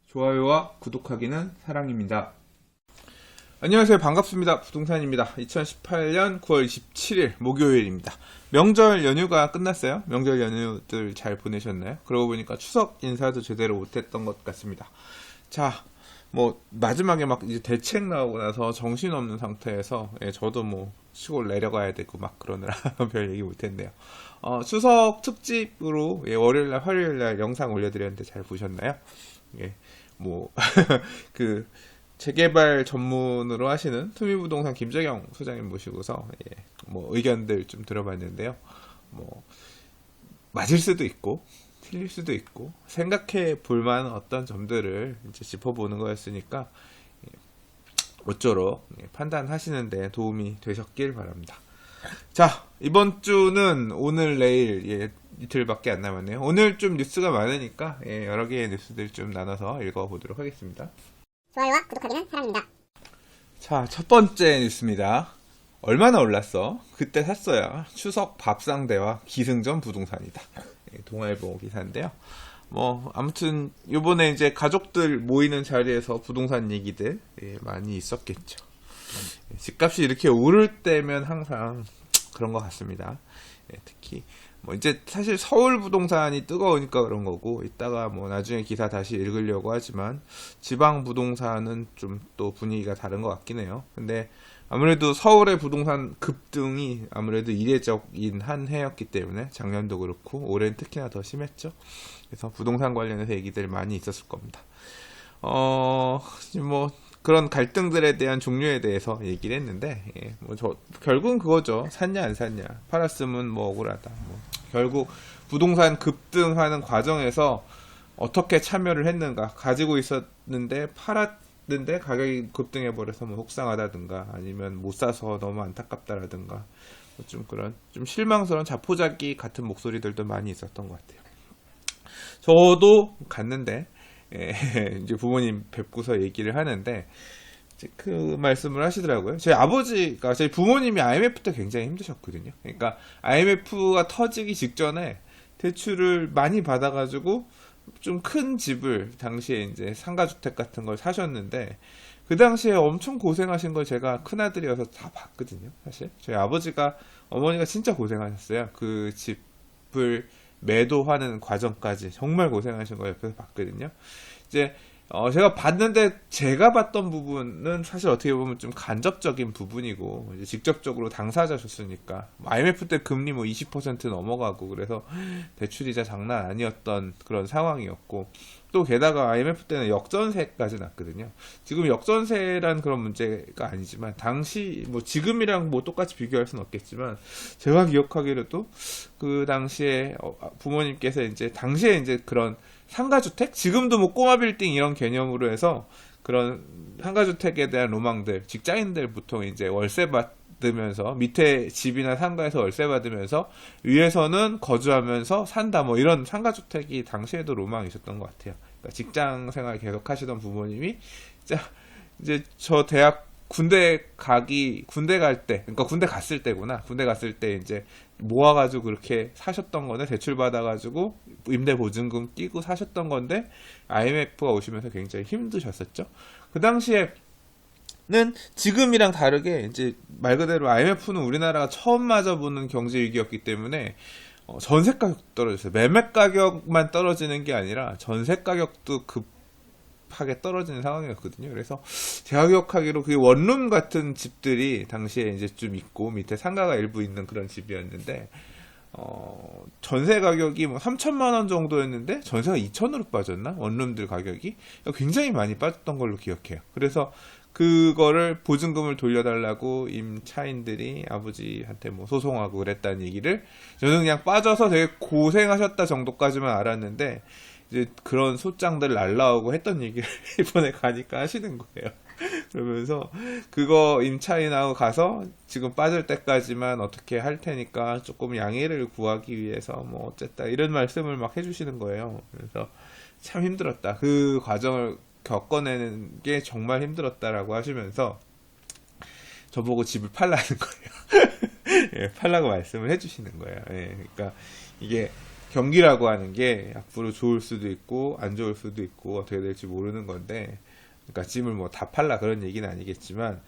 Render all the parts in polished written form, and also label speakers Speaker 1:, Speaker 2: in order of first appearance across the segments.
Speaker 1: 좋아요와 구독하기는 사랑입니다. 안녕하세요. 반갑습니다. 부동산입니다. 2018년 9월 27일 목요일입니다. 명절 연휴가 끝났어요. 명절 연휴들 잘 보내셨나요? 그러고 보니까 추석 인사도 제대로 못했던 것 같습니다. 자, 마지막에 막 이제 대책 나오고 나서 정신없는 상태에서, 저도 시골 내려가야 되고 막 그러느라 별 얘기 못했네요. 추석 특집으로, 월요일날, 화요일날 영상 올려드렸는데 잘 보셨나요? 그, 재개발 전문으로 하시는 투미부동산 김재경 소장님 모시고서, 의견들 좀 들어봤는데요. 맞을 수도 있고, 틀릴 수도 있고, 생각해 볼 만한 어떤 점들을 이제 짚어보는 거였으니까, 모쪼록 판단하시는데 도움이 되셨길 바랍니다. 자, 이번 주는 오늘, 내일, 이틀밖에 안 남았네요. 오늘 좀 뉴스가 많으니까, 여러 개의 뉴스들 좀 나눠서 읽어보도록 하겠습니다.
Speaker 2: 좋아요와 구독하기는 사랑입니다.
Speaker 1: 자, 첫 번째 뉴스입니다. 얼마나 올랐어? 그때 샀어야 추석 밥상대와 기승전 부동산이다. 동아일보 기사인데요. 아무튼 요번에 이제 가족들 모이는 자리에서 부동산 얘기들 많이 있었겠죠. 집값이 이렇게 오를 때면 항상 그런 것 같습니다. 특히 이제 사실 서울 부동산이 뜨거우니까 그런 거고, 이따가 나중에 기사 다시 읽으려고 하지만 지방 부동산은 좀 또 분위기가 다른 것 같긴 해요. 근데 아무래도 서울의 부동산 급등이 아무래도 이례적인 한 해였기 때문에 작년도 그렇고 올해는 특히나 더 심했죠. 그래서 부동산 관련해서 얘기들 많이 있었을 겁니다. 그런 갈등들에 대한 종류에 대해서 얘기를 했는데, 결국은 그거죠. 샀냐 안 샀냐, 팔았으면 억울하다. 결국 부동산 급등하는 과정에서 어떻게 참여를 했는가, 가지고 있었는데 팔았는데 가격이 급등해 버려서 속상하다든가, 아니면 못 사서 너무 안타깝다라든가, 좀 실망스러운 자포자기 같은 목소리들도 많이 있었던 것 같아요. 저도 갔는데, 이제 부모님 뵙고서 얘기를 하는데, 그 말씀을 하시더라고요. 저희 부모님이 IMF 때 굉장히 힘드셨거든요. 그러니까 IMF가 터지기 직전에 대출을 많이 받아가지고 좀 큰 집을 당시에 이제 상가주택 같은 걸 사셨는데, 그 당시에 엄청 고생하신 걸 제가 큰아들이어서 다 봤거든요. 사실 저희 어머니가 진짜 고생하셨어요. 그 집을 매도하는 과정까지 정말 고생하신 거 옆에서 봤거든요. 이제 제가 봤는데, 제가 봤던 부분은 사실 어떻게 보면 좀 간접적인 부분이고, 이제 직접적으로 당사자셨으니까, IMF 때 금리 20% 넘어가고, 그래서 대출이자 장난 아니었던 그런 상황이었고, 또 게다가 IMF 때는 역전세까지 났거든요. 지금 역전세란 그런 문제가 아니지만, 당시 지금이랑 똑같이 비교할 수는 없겠지만, 제가 기억하기로도 그 당시에 부모님께서 당시에 그런 상가주택? 지금도 꼬마 빌딩 이런 개념으로 해서 그런 상가주택에 대한 로망들, 직장인들 보통 이제 월세 받으면서, 밑에 집이나 상가에서 월세 받으면서 위에서는 거주하면서 산다, 이런 상가주택이 당시에도 로망이 있었던 것 같아요. 그러니까 직장 생활 계속 하시던 부모님이 이제 저 군대 갈 때, 그러니까 군대 갔을 때구나. 군대 갔을 때 이제 모아가지고 그렇게 사셨던 건데, 대출 받아가지고 임대보증금 끼고 사셨던 건데, IMF가 오시면서 굉장히 힘드셨었죠. 그 당시에는 지금이랑 다르게 이제 말 그대로 IMF는 우리나라가 처음 맞아보는 경제 위기였기 때문에 전세 가격도 떨어졌어요. 매매 가격만 떨어지는 게 아니라 전세 가격도 급하게 떨어지는 상황이었거든요. 그래서 제가 기억하기로 그 원룸 같은 집들이 당시에 이제 좀 있고, 밑에 상가가 일부 있는 그런 집이었는데, 전세 가격이 3천만 원 정도였는데 전세가 2천으로 빠졌나? 원룸들 가격이 굉장히 많이 빠졌던 걸로 기억해요. 그래서 그거를 보증금을 돌려달라고 임차인들이 아버지한테 소송하고 그랬다는 얘기를, 저는 그냥 빠져서 되게 고생하셨다 정도까지만 알았는데, 이제 그런 소장들 날라오고 했던 얘기를 이번에 가니까 하시는 거예요. 그러면서 그거 임차인하고 가서 지금 빠질 때까지만 어떻게 할 테니까 조금 양해를 구하기 위해서 어쨌다 이런 말씀을 막 해주시는 거예요. 그래서 참 힘들었다. 그 과정을 겪어내는 게 정말 힘들었다라고 하시면서 저보고 집을 팔라는 거예요. 팔라고 말씀을 해주시는 거예요. 그러니까 이게 경기라고 하는 게 앞으로 좋을 수도 있고 안 좋을 수도 있고 어떻게 될지 모르는 건데, 그러니까 집을 뭐 다 팔라 그런 얘기는 아니겠지만,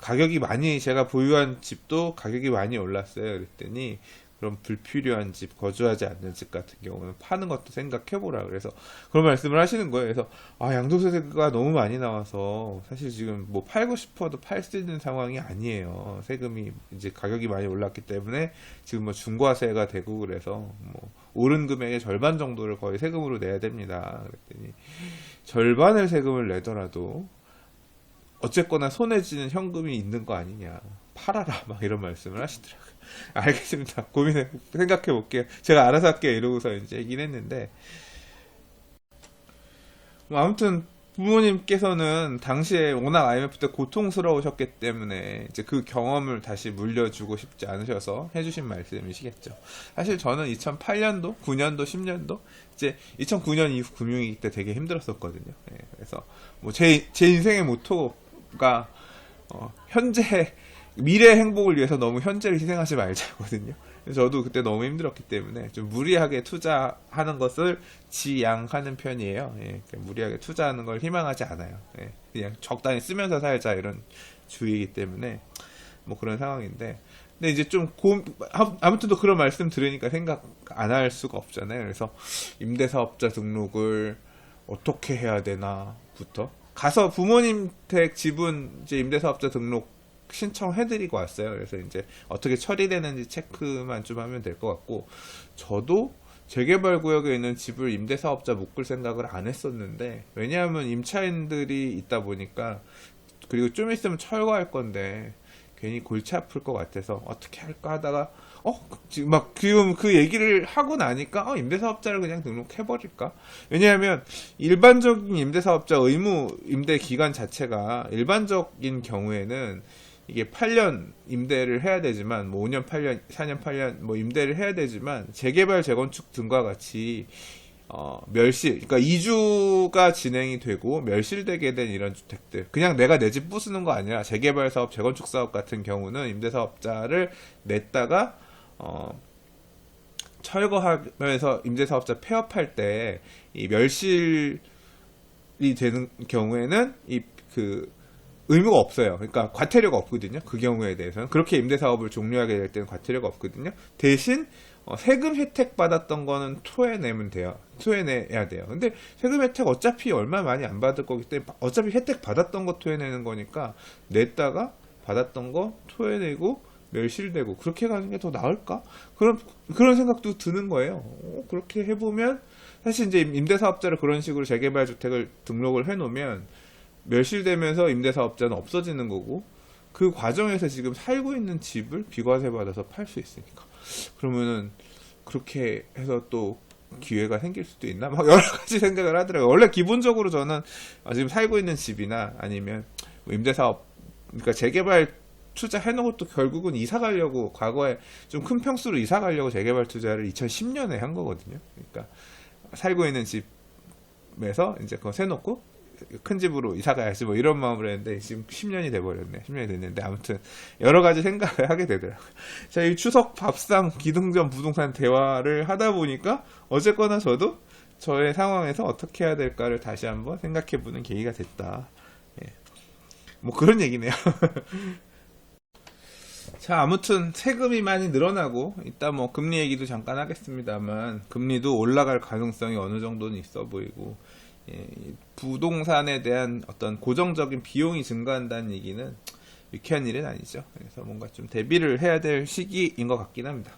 Speaker 1: 가격이 많이, 제가 보유한 집도 가격이 많이 올랐어요. 그랬더니 그런 불필요한 집, 거주하지 않는 집 같은 경우는 파는 것도 생각해보라. 그래서 그런 말씀을 하시는 거예요. 그래서 양도세가 너무 많이 나와서 사실 지금 뭐 팔고 싶어도 팔 수 있는 상황이 아니에요. 세금이 이제 가격이 많이 올랐기 때문에 지금 뭐 중과세가 되고, 그래서 뭐 오른 금액의 절반 정도를 거의 세금으로 내야 됩니다. 그랬더니 절반을 세금을 내더라도 어쨌거나 손에 쥐는 현금이 있는 거 아니냐, 팔아라, 막 이런 말씀을 하시더라고요. 알겠습니다. 생각해 볼게요. 제가 알아서 할게요. 이러고서 이제 얘기를 했는데, 뭐 아무튼 부모님께서는 당시에 워낙 IMF 때 고통스러우셨기 때문에 이제 그 경험을 다시 물려주고 싶지 않으셔서 해주신 말씀이시겠죠. 사실 저는 2008년도, 9년도, 10년도, 이제 2009년 이후 금융위기 때 되게 힘들었었거든요. 그래서 뭐 제 인생의 모토가 현재 미래 행복을 위해서 너무 현재를 희생하지 말자거든요. 저도 그때 너무 힘들었기 때문에 좀 무리하게 투자하는 것을 지양하는 편이에요. 무리하게 투자하는 걸 희망하지 않아요. 그냥 적당히 쓰면서 살자, 이런 주의이기 때문에 뭐 그런 상황인데, 근데 이제 좀 아무튼 또 그런 말씀 들으니까 생각 안 할 수가 없잖아요. 그래서 임대사업자 등록을 어떻게 해야 되나부터 가서 부모님 댁 지분 이제 임대사업자 등록 신청해드리고 왔어요. 그래서 이제 어떻게 처리되는지 체크만 좀 하면 될 것 같고, 저도 재개발 구역에 있는 집을 임대사업자 묶을 생각을 안 했었는데, 왜냐하면 임차인들이 있다 보니까, 그리고 좀 있으면 철거할 건데 괜히 골치 아플 것 같아서 어떻게 할까 하다가 지금 그 얘기를 하고 나니까 임대사업자를 그냥 등록해버릴까? 왜냐하면 일반적인 임대사업자 의무 임대 기간 자체가 일반적인 경우에는 이게 8년 임대를 해야 되지만, 뭐 5년, 8년, 4년, 8년 뭐 임대를 해야 되지만, 재개발, 재건축 등과 같이 그러니까 이주가 진행이 되고 멸실되게 된 이런 주택들, 그냥 내가 내 집 부수는 거 아니라 재개발 사업, 재건축 사업 같은 경우는 임대사업자를 냈다가 철거하면서 임대사업자 폐업할 때 이 멸실이 되는 경우에는 의무가 없어요. 그러니까 과태료가 없거든요. 그 경우에 대해서는 그렇게 임대사업을 종료하게 될 때는 과태료가 없거든요. 대신 세금 혜택 받았던 거는 토해내면 돼요. 토해내야 돼요. 근데 세금 혜택 어차피 얼마 많이 안 받을 거기 때문에 어차피 혜택 받았던 거 토해내는 거니까 냈다가 받았던 거 토해내고 멸실되고 그렇게 가는 게 더 나을까? 그런 생각도 드는 거예요. 그렇게 해보면 사실 이제 임대사업자를 그런 식으로 재개발 주택을 등록을 해놓으면 멸실되면서 임대사업자는 없어지는 거고, 그 과정에서 지금 살고 있는 집을 비과세 받아서 팔 수 있으니까, 그러면은 그렇게 해서 또 기회가 생길 수도 있나? 막 여러 가지 생각을 하더라고요. 원래 기본적으로 저는 지금 살고 있는 집이나 아니면 뭐 임대사업, 그러니까 재개발 투자해놓은 것도 결국은 이사 가려고, 과거에 좀 큰 평수로 이사 가려고 재개발 투자를 2010년에 한 거거든요. 그러니까 살고 있는 집에서 이제 그거 세놓고 큰 집으로 이사 가야지 뭐 이런 마음으로 했는데, 지금 10년이 돼버렸네. 10년이 됐는데, 아무튼 여러 가지 생각을 하게 되더라고요. 자, 이 추석 밥상 기승전 부동산 대화를 하다 보니까 어쨌거나 저도 저의 상황에서 어떻게 해야 될까를 다시 한번 생각해보는 계기가 됐다. 뭐 그런 얘기네요. 자, 아무튼 세금이 많이 늘어나고, 이따 뭐 금리 얘기도 잠깐 하겠습니다만, 금리도 올라갈 가능성이 어느 정도는 있어 보이고, 부동산에 대한 어떤 고정적인 비용이 증가한다는 얘기는 유쾌한 일은 아니죠. 그래서 뭔가 좀 대비를 해야 될 시기인 것 같긴 합니다.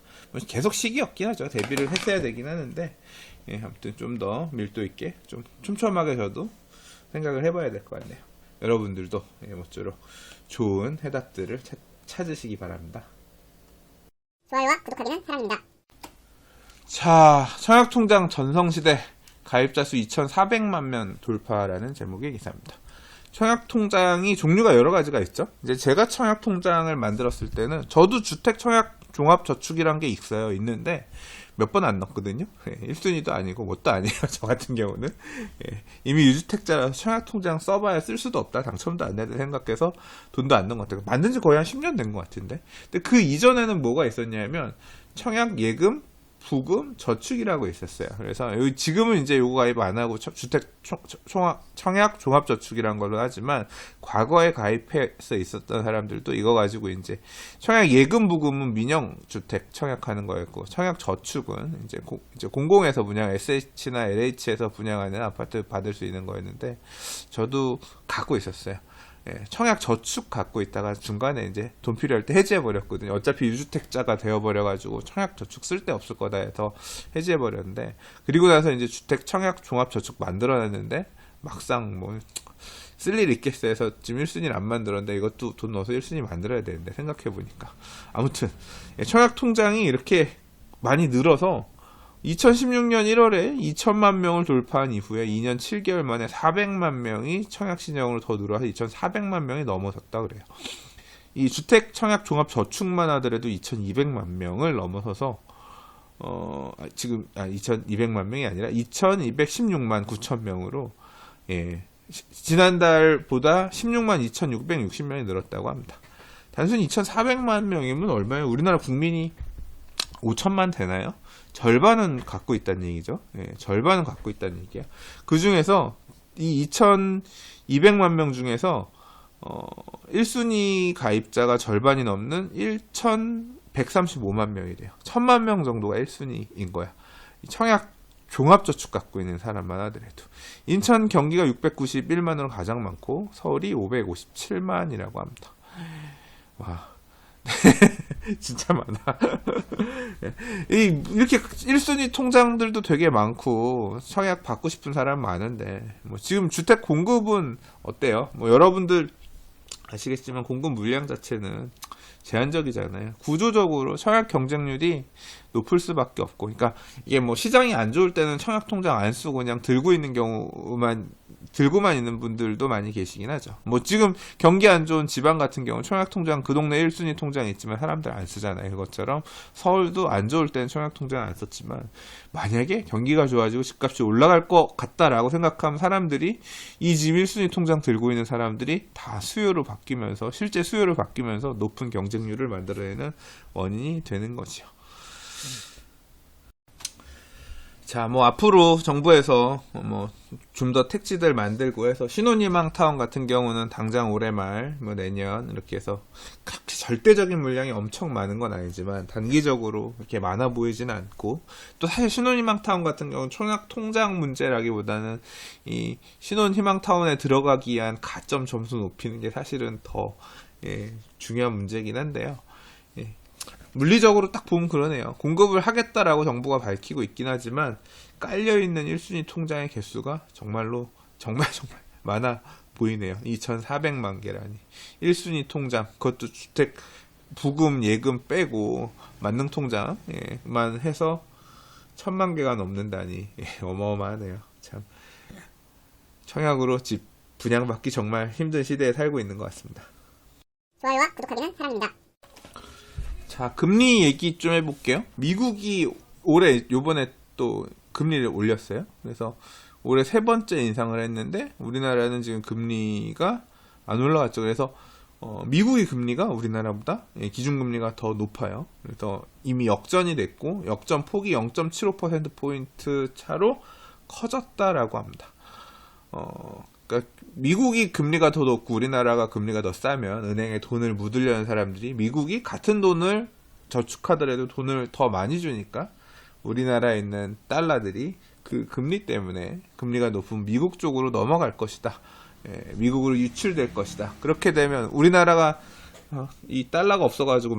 Speaker 1: 계속 시기였긴 하죠. 대비를 했어야 되긴 하는데, 아무튼 좀 더 밀도 있게, 좀 촘촘하게 저도 생각을 해봐야 될 것 같네요. 여러분들도 모쪼록 좋은 해답들을 찾으시기 바랍니다.
Speaker 2: 좋아요와 구독하기는 사랑입니다.
Speaker 1: 자, 청약통장 전성시대 가입자 수 2,400만 명 돌파라는 제목의 기사입니다. 청약통장이 종류가 여러 가지가 있죠. 이제 제가 청약통장을 만들었을 때는 저도 주택청약 종합저축이란 게 있어요. 있는데 몇 번 안 넣었거든요. 1순위도 아니고 뭣도 아니에요. 저 같은 경우는. 이미 유주택자라서 청약통장 써봐야 쓸 수도 없다. 당첨도 안 된다 생각해서 돈도 안 넣은 것 같아요. 만든 지 거의 한 10년 된 것 같은데. 근데 그 이전에는 뭐가 있었냐면 청약예금, 부금 저축이라고 있었어요. 그래서 지금은 이제 요거 가입 안 하고 주택 청약 종합저축이란 걸로 하지만 과거에 가입해서 있었던 사람들도 이거 가지고 이제 청약 예금 부금은 민영주택 청약하는 거였고 청약 저축은 이제 공공에서 분양 SH나 LH에서 분양하는 아파트 받을 수 있는 거였는데 저도 갖고 있었어요. 예, 청약 저축 갖고 있다가 중간에 이제 돈 필요할 때 해지해 버렸거든요. 어차피 유주택자가 되어 버려 가지고 청약 저축 쓸 데 없을 거다 해서 해지해 버렸는데 그리고 나서 이제 주택 청약 종합 저축 만들어 놨는데 막상 뭐 쓸 일 있겠어 해서 지금 1순위를 안 만들었는데 이것도 돈 넣어서 1순위 만들어야 되는데 생각해 보니까 아무튼 예, 청약 통장이 이렇게 많이 늘어서 2016년 1월에 2천만 명을 돌파한 이후에 2년 7개월 만에 400만 명이 청약 신청으로 더 늘어서 2,400만 명이 넘어섰다 그래요. 이 주택 청약 종합 저축만 하더라도 2,200만 명을 넘어서서 지금 2,200만 명이 아니라 2,216만 9천 명으로 예, 지난달보다 16만 2,660명이 늘었다고 합니다. 단순히 2,400만 명이면 얼마예요? 우리나라 국민이 5천만 되나요? 절반은 갖고 있다는 얘기죠. 예, 절반은 갖고 있다는 얘기야. 그 중에서 이 2,200만 명 중에서 1순위 가입자가 절반이 넘는 1,135만 명이래요. 1,000만 명 정도가 1순위인 거야. 청약 종합저축 갖고 있는 사람만 하더라도. 인천, 경기가 691만으로 가장 많고 서울이 557만이라고 합니다. 와. 진짜 많아. 이렇게 1순위 통장들도 되게 많고 청약 받고 싶은 사람 많은데 뭐 지금 주택 공급은 어때요? 뭐 여러분들 아시겠지만 공급 물량 자체는 제한적이잖아요. 구조적으로 청약 경쟁률이 높을 수밖에 없고, 그러니까 이게 뭐 시장이 안 좋을 때는 청약 통장 안 쓰고 그냥 들고만 있는 분들도 많이 계시긴 하죠. 뭐 지금 경기 안 좋은 지방 같은 경우 청약 통장 그 동네 1순위 통장이 있지만 사람들 안 쓰잖아요. 그것처럼 서울도 안 좋을 때는 청약 통장 안 썼지만 만약에 경기가 좋아지고 집값이 올라갈 것 같다라고 생각하면 사람들이 이 집 1순위 통장 들고 있는 사람들이 다 수요로 바뀌면서 실제 수요로 바뀌면서 높은 경쟁률을 만들어내는 원인이 되는 거죠. 자, 뭐 앞으로 정부에서 뭐 좀 더 택지들 만들고 해서 신혼희망 타운 같은 경우는 당장 올해 말, 뭐 내년 이렇게 해서 그렇게 절대적인 물량이 엄청 많은 건 아니지만 단기적으로 이렇게 많아 보이지는 않고 또 사실 신혼희망 타운 같은 경우는 청약 통장 문제라기보다는 이 신혼희망 타운에 들어가기 위한 가점 점수 높이는 게 사실은 더 중요한 문제긴 한데요. 물리적으로 딱 보면 그러네요. 공급을 하겠다라고 정부가 밝히고 있긴 하지만 깔려있는 1순위 통장의 개수가 정말 많아 보이네요. 2,400만 개라니. 1순위 통장, 그것도 주택 부금 예금 빼고 만능 통장만 해서 1,000만 개가 넘는다니 어마어마하네요. 참 청약으로 집 분양받기 정말 힘든 시대에 살고 있는 것 같습니다.
Speaker 2: 좋아요와 구독하기는 사랑입니다.
Speaker 1: 자, 금리 얘기 좀 해볼게요. 미국이 요번에 또 금리를 올렸어요. 그래서 올해 세 번째 인상을 했는데 우리나라는 지금 금리가 안 올라갔죠. 그래서 미국의 금리가 우리나라보다 기준금리가 더 높아요. 그래서 이미 역전이 됐고 역전 폭이 0.75%포인트 차로 커졌다라고 합니다. 그러니까 미국이 금리가 더 높고 우리나라가 금리가 더 싸면 은행에 돈을 묻으려는 사람들이 미국이 같은 돈을 저축하더라도 돈을 더 많이 주니까 우리나라에 있는 달러들이 그 금리 때문에 금리가 높은 미국 쪽으로 넘어갈 것이다. 미국으로 유출될 것이다. 그렇게 되면 우리나라가 이 달러가 없어가지고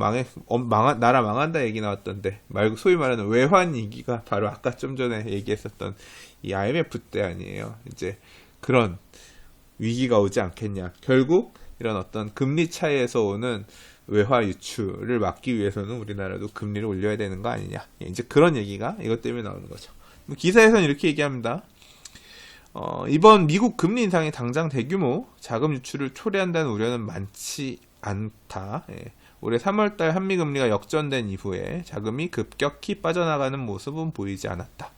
Speaker 1: 나라 망한다 얘기 나왔던데 말고 소위 말하는 외환 위기가 바로 아까 좀 전에 얘기했었던 이 IMF 때 아니에요. 이제 그런 위기가 오지 않겠냐. 결국 이런 어떤 금리 차이에서 오는 외화 유출을 막기 위해서는 우리나라도 금리를 올려야 되는 거 아니냐. 이제 그런 얘기가 이것 때문에 나오는 거죠. 기사에서는 이렇게 얘기합니다. 이번 미국 금리 인상이 당장 대규모 자금 유출을 초래한다는 우려는 많지 않다. 올해 3월달 한미금리가 역전된 이후에 자금이 급격히 빠져나가는 모습은 보이지 않았다.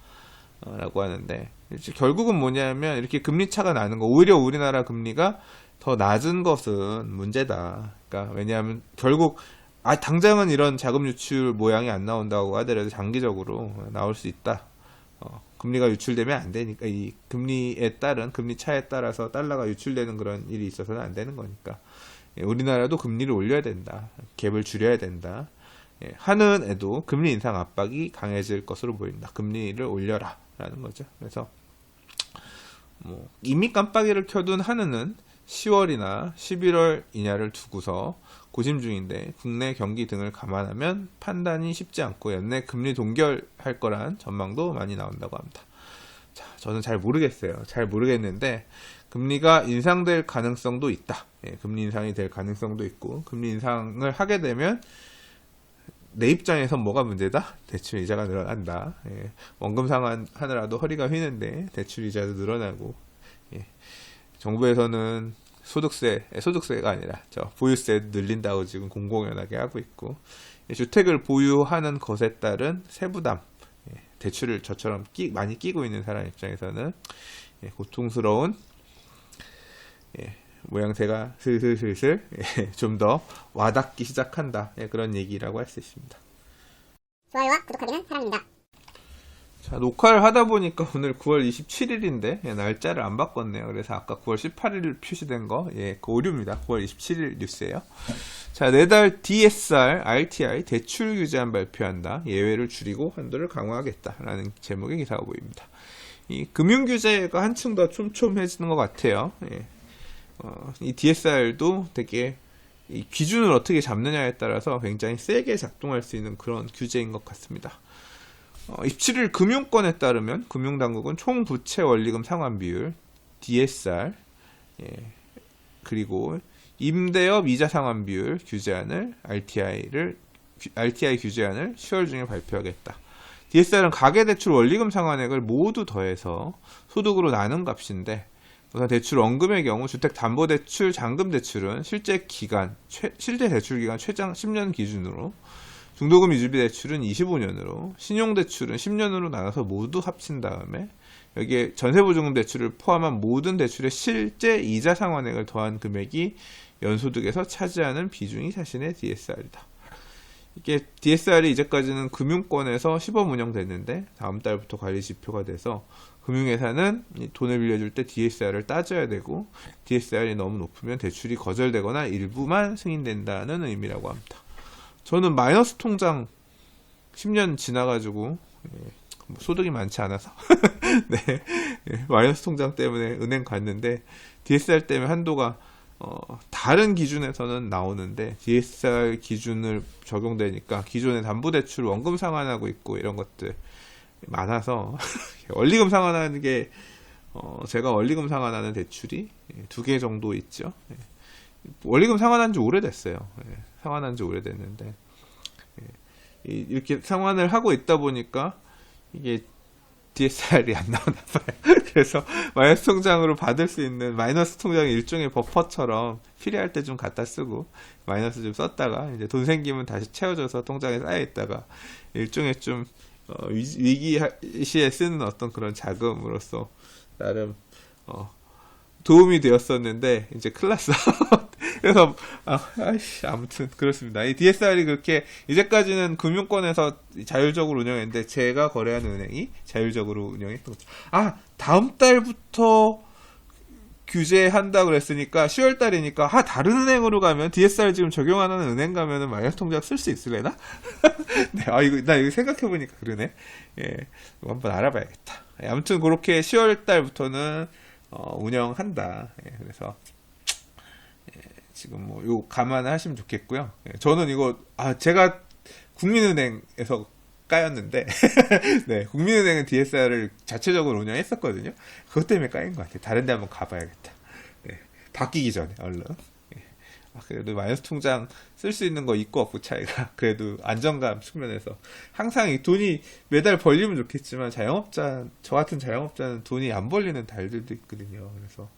Speaker 1: 라고 하는데 결국은 뭐냐면 이렇게 금리 차가 나는 거 오히려 우리나라 금리가 더 낮은 것은 문제다. 그러니까 왜냐하면 결국 당장은 이런 자금 유출 모양이 안 나온다고 하더라도 장기적으로 나올 수 있다. 금리가 유출되면 안 되니까, 이 금리에 따른 금리 차에 따라서 달러가 유출되는 그런 일이 있어서는 안 되는 거니까, 우리나라도 금리를 올려야 된다. 갭을 줄여야 된다. 하는 애도 금리 인상 압박이 강해질 것으로 보인다. 금리를 올려라 라는 거죠. 그래서 이미 깜빡이를 켜둔 한은은 10월이나 11월 이냐를 두고서 고심 중인데, 국내 경기 등을 감안하면 판단이 쉽지 않고 연내 금리 동결할 거란 전망도 많이 나온다고 합니다. 자, 저는 잘 모르겠어요. 잘 모르겠는데 금리가 인상될 가능성도 있다. 금리 인상이 될 가능성도 있고, 금리 인상을 하게 되면 내 입장에선 뭐가 문제다? 대출 이자가 늘어난다. 원금 상환하느라도 허리가 휘는데 대출 이자도 늘어나고, 정부에서는 소득세가 아니라 보유세 늘린다고 지금 공공연하게 하고 있고, 주택을 보유하는 것에 따른 세부담, 대출을 저처럼 많이 끼고 있는 사람 입장에서는 고통스러운 모양새가 슬슬 좀 더 와닿기 시작한다. 그런 얘기라고 할 수 있습니다.
Speaker 2: 좋아요와 구독하기는 사랑입니다.
Speaker 1: 자, 녹화를 하다 보니까 오늘 9월 27일인데 날짜를 안 바꿨네요. 그래서 아까 9월 18일 표시된 거, 그 오류입니다. 9월 27일 뉴스예요. 자, 내달 DSR, RTI 대출 규제안 발표한다. 예외를 줄이고 한도를 강화하겠다라는 제목의 기사가 보입니다. 이 금융 규제가 한층 더 촘촘해지는 것 같아요. 이 DSR도 되게 이 기준을 어떻게 잡느냐에 따라서 굉장히 세게 작동할 수 있는 그런 규제인 것 같습니다. 27일 금융권에 따르면 금융당국은 총 부채 원리금 상환 비율 DSR, 그리고 임대업 이자 상환 비율 규제안을 RTI 규제안을 10월 중에 발표하겠다. DSR은 가계대출 원리금 상환액을 모두 더해서 소득으로 나눈 값인데, 우선 대출 원금의 경우 주택담보대출, 잔금대출은 실제 대출 기간 최장 10년 기준으로, 중도금 유지비 대출은 25년으로, 신용대출은 10년으로 나눠서 모두 합친 다음에 여기에 전세보증금 대출을 포함한 모든 대출의 실제 이자 상환액을 더한 금액이 연소득에서 차지하는 비중이 자신의 DSR이다. 이게 DSR이 이제까지는 금융권에서 시범 운영됐는데 다음 달부터 관리 지표가 돼서 금융회사는 돈을 빌려줄 때 DSR을 따져야 되고, DSR이 너무 높으면 대출이 거절되거나 일부만 승인된다는 의미라고 합니다. 저는 마이너스 통장 10년 지나가지고 소득이 많지 않아서 마이너스 통장 때문에 은행 갔는데, DSR 때문에 한도가 다른 기준에서는 나오는데 DSR 기준을 적용되니까 기존의 담보대출 원금 상환하고 있고 이런 것들 많아서 원리금 상환하는 게, 제가 원리금 상환하는 대출이 2개 정도 있죠. 원리금 상환한 지 오래됐어요. 상환한 지 오래됐는데, 이렇게 상환을 하고 있다 보니까 이게 DSR이 안 나오나 봐요. 그래서 마이너스 통장으로 받을 수 있는, 마이너스 통장이 일종의 버퍼처럼 필요할 때 좀 갖다 쓰고 마이너스 좀 썼다가 이제 돈 생기면 다시 채워줘서 통장에 쌓여 있다가 일종의 좀 위기 시에 쓰는 어떤 그런 자금으로서 나름 도움이 되었었는데 이제 큰일 났어. 그래서 아무튼 그렇습니다. 이 DSR이 그렇게 이제까지는 금융권에서 자율적으로 운영했는데, 제가 거래하는 은행이 자율적으로 운영했던 거죠. 다음 달부터 규제한다 그랬으니까 10월 달이니까 다른 은행으로 가면, DSR 지금 적용하는 은행 가면은 마이너스 통장 쓸 수 있을래나? 네, 이거 생각해 보니까 그러네. 이거 한번 알아봐야겠다. 아무튼 그렇게 10월 달부터는 운영한다. 그래서 지금 요 감안하시면 좋겠고요. 저는 이거 제가 국민은행에서 까였는데 네, 국민은행은 DSR을 자체적으로 운영했었거든요. 그것 때문에 까인 것 같아요. 다른 데 한번 가봐야겠다. 네, 바뀌기 전에 얼른. 그래도 마이너스 통장 쓸 수 있는 거 있고 없고 차이가, 그래도 안정감 측면에서 항상 이 돈이 매달 벌리면 좋겠지만, 저 같은 자영업자는 돈이 안 벌리는 달들도 있거든요. 그래서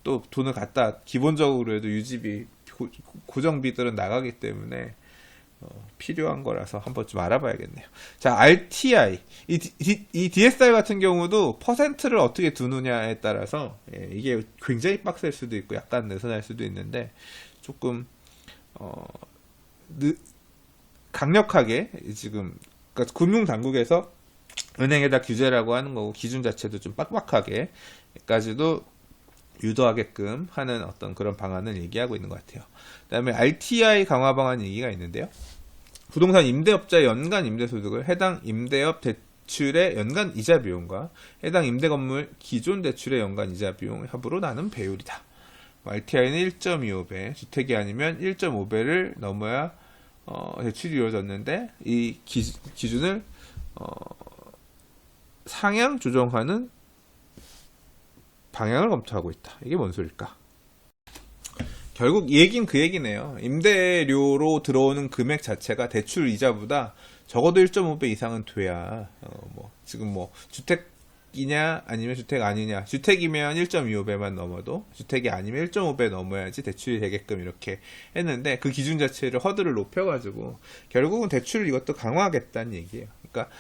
Speaker 1: 또 돈을 갖다 기본적으로 해도 유지비, 고정비들은 나가기 때문에 필요한 거라서 한번 좀 알아봐야겠네요. 자, RTI. 이 DSR 같은 경우도 퍼센트를 어떻게 두느냐에 따라서 이게 굉장히 빡셀 수도 있고 약간 느슨할 수도 있는데, 조금 강력하게 지금 그러니까 금융당국에서 은행에다 규제라고 하는 거고 기준 자체도 좀 빡빡하게까지도 유도하게끔 하는 어떤 그런 방안을 얘기하고 있는 것 같아요. 그다음에 RTI 강화 방안 얘기가 있는데요. 부동산 임대업자의 연간 임대소득을 해당 임대업 대출의 연간 이자 비용과 해당 임대 건물 기존 대출의 연간 이자 비용 합으로 나눈 배율이다. RTI는 1.25배, 주택이 아니면 1.5배를 넘어야 대출이 이루어졌는데 이 기준을 상향 조정하는 방향을 검토하고 있다. 이게 뭔 소릴까? 결국 얘긴 그 얘기네요. 임대료로 들어오는 금액 자체가 대출 이자보다 적어도 1.5배 이상은 돼야 지금 주택이냐 아니면 주택 아니냐, 주택이면 1.25배만 넘어도 주택이 아니면 1.5배 넘어야지 대출이 되게끔 이렇게 했는데 그 기준 자체를 허들을 높여가지고 결국은 대출을 이것도 강화하겠다는 얘기예요. 그러니까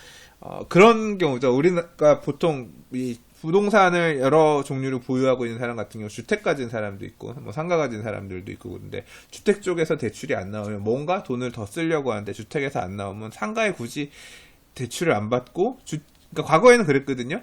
Speaker 1: 그런 경우죠. 우리가 보통 이 부동산을 여러 종류를 보유하고 있는 사람 같은 경우 주택 가진 사람도 있고 상가 가진 사람들도 있고 그런데 주택 쪽에서 대출이 안 나오면 뭔가 돈을 더 쓰려고 하는데 주택에서 안 나오면 상가에 굳이 대출을 안 받고 그러니까 과거에는 그랬거든요.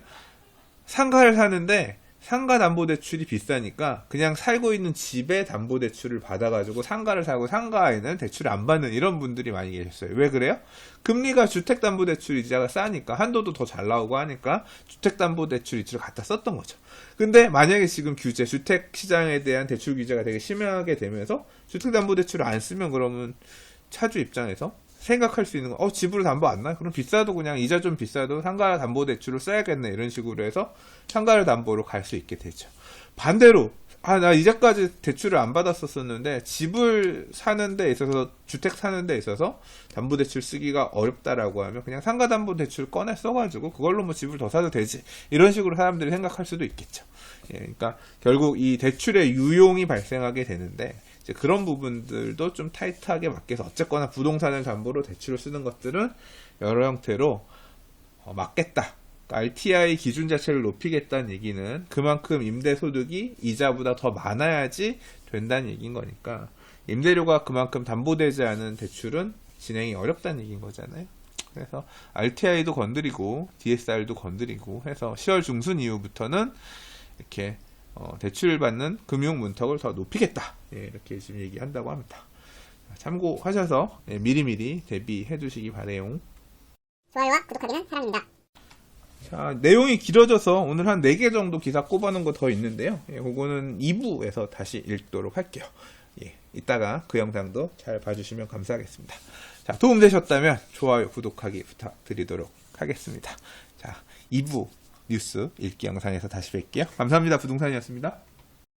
Speaker 1: 상가를 사는데 상가 담보대출이 비싸니까 그냥 살고 있는 집에 담보대출을 받아가지고 상가를 사고 상가에는 대출을 안 받는 이런 분들이 많이 계셨어요. 왜 그래요? 금리가 주택담보대출 이자가 싸니까 한도도 더 잘 나오고 하니까 주택담보대출 이자를 갖다 썼던 거죠. 근데 만약에 지금 규제, 주택시장에 대한 대출 규제가 되게 심하게 되면서 주택담보대출을 안 쓰면 그러면 차주 입장에서 생각할 수 있는 거, 집으로 담보 안 나? 그럼 비싸도 그냥 이자 좀 비싸도 상가 담보 대출을 써야겠네. 이런 식으로 해서 상가를 담보로 갈 수 있게 되죠. 반대로, 나 이자까지 대출을 안 받았었는데 집을 사는 데 있어서, 주택 사는 데 있어서 담보 대출 쓰기가 어렵다라고 하면 그냥 상가 담보 대출 꺼내 써가지고 그걸로 집을 더 사도 되지. 이런 식으로 사람들이 생각할 수도 있겠죠. 그러니까 결국 이 대출의 유용이 발생하게 되는데, 이제 그런 부분들도 좀 타이트하게 맞게서 어쨌거나 부동산을 담보로 대출을 쓰는 것들은 여러 형태로 막겠다. 그러니까 RTI 기준 자체를 높이겠다는 얘기는 그만큼 임대소득이 이자보다 더 많아야지 된다는 얘기인 거니까 임대료가 그만큼 담보되지 않은 대출은 진행이 어렵다는 얘기인 거잖아요. 그래서 RTI도 건드리고 DSR도 건드리고 해서 10월 중순 이후부터는 이렇게 대출 받는 금융 문턱을 더 높이겠다. 이렇게 지금 얘기한다고 합니다. 참고하셔서 미리미리 대비해 두시기 바래요.
Speaker 2: 좋아요와 구독하기는 사랑입니다.
Speaker 1: 자, 내용이 길어져서 오늘 한 4개 정도 기사 꼽아놓은 거 더 있는데요. 그거는 2부에서 다시 읽도록 할게요. 이따가 그 영상도 잘 봐주시면 감사하겠습니다. 자, 도움되셨다면 좋아요, 구독하기 부탁드리도록 하겠습니다. 자, 2부 뉴스 읽기 영상에서 다시 뵐게요. 감사합니다. 부동산이었습니다.